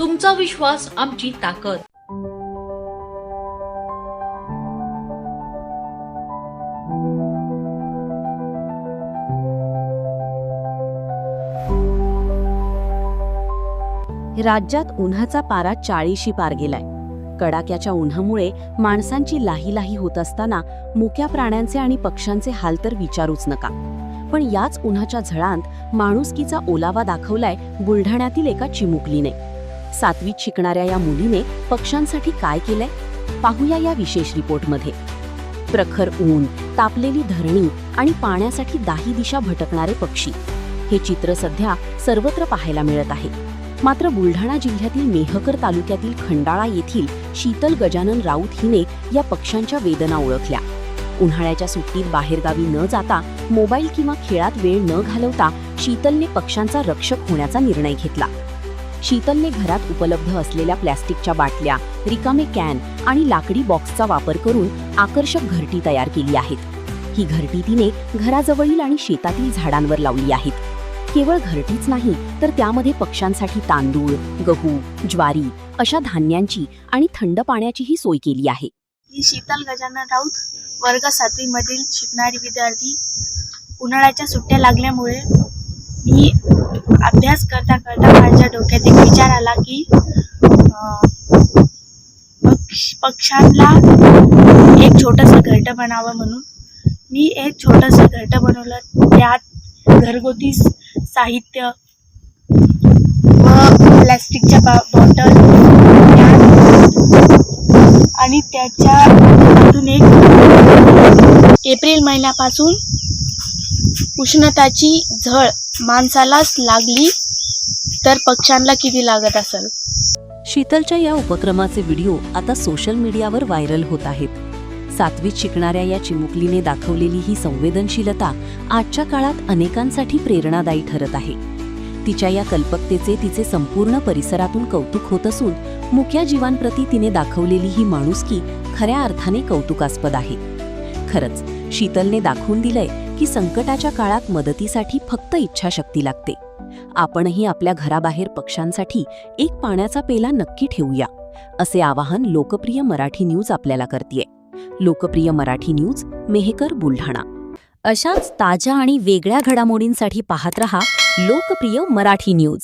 तुमचा विश्वास आमची ताकद. राज्यात उन्हाचा पारा 40शी पार गेलाय. कडाक्याच्या उन्हामुळे माणसांची लाही होत असताना मुक्या प्राण्यांचे आणि पक्ष्यांचे हाल तर विचारूच नका. पण याच उन्हाच्या झळांत माणुसकीचा ओलावा दाखवलाय बुलढाण्यातील एका चिमुकलीने. 7वीत शिकणाऱ्या या मुलीने पक्ष्यांसाठी काय केलंय पाहूया या विशेष रिपोर्टमध्ये. प्रखर ऊन, तापलेली धरणी आणि पाण्यासाठी दाही दिशा भटकणारे पक्षी, हे चित्र सध्या सर्वत्र पाहायला मिळत आहे. मात्र बुलढाणा जिल्ह्यातील मेहकर तालुक्यातील खंडाळा येथील शीतल गजानन राऊत हिने या पक्ष्यांच्या वेदना ओळखल्या. उन्हाळ्याच्या सुट्टीत बाहेरगावी न जाता, मोबाईल किंवा खेळात वेळ न घालवता शीतलने पक्ष्यांचा रक्षक होण्याचा निर्णय घेतला. शीतलने घरात उपलब्ध असलेल्या प्लॅस्टिकच्या बाटल्या, रिकामे कॅन आणि लाकडी बॉक्सचा वापर करून आकर्षक घरटी तयार केली आहेत. ही घरटी तिने घराजवळील आणि शेतातील झाडांवर लावली आहेत. केवळ घरटीच नाही तर त्यामध्ये पक्ष्यांसाठी तांदूळ, गहू, ज्वारी अशा धान्यांची आणि थंड पाण्याचीही सोय केली आहे. मी शीतल गजानन राऊत, वर्ग 7वी मधील शिकणारी विद्यार्थी. उन्हाळ्याच्या सुट्ट्या लागल्यामुळे मी अभ्यास करता माझ्या डोक्यात एक विचार आला की पक्ष्यांना एक छोटंसं घरटं बनावं. म्हणून मी एक छोटंसं घरटं बनवलं. त्यात घरगुती साहित्य व प्लॅस्टिकच्या बॉटल आणि त्याच्यातून एक एप्रिल महिन्यापासून उष्णताची झळ माणसालाच लागली तर पक्ष्यांना किती लागत असेल. शीतलच्या या उपक्रमाचे व्हिडिओ आता सोशल मीडियावर व्हायरल होत आहेत. 7वीत शिकणाऱ्या या चिमुकलीने दाखवलेली ही संवेदनशीलता आजच्या काळात अनेकांसाठी प्रेरणादायी ठरत आहे. तिच्या या कल्पकतेचे तिचे संपूर्ण परिसरातून कौतुक होत असून मुक्या जीवांप्रती तिने दाखवलेली ही माणुसकी खऱ्या अर्थाने कौतुकास्पद आहे. खरंच शीतलने दाखवून दिलंय की संकटाच्या काळात मदतीसाठी फक्त इच्छाशक्ती लागते. आपणही आपल्या घराबाहेर पक्ष्यांसाठी एक पाण्याचा पेला नक्की ठेवूया, असे आवाहन लोकप्रिय मराठी न्यूज आपल्याला करतेय. लोकप्रिय मराठी न्यूज, मेहकर, बुलढाणा. अशाच ताज्या आणि वेगळ्या घडामोडींसाठी पाहत रहा लोकप्रिय मराठी न्यूज.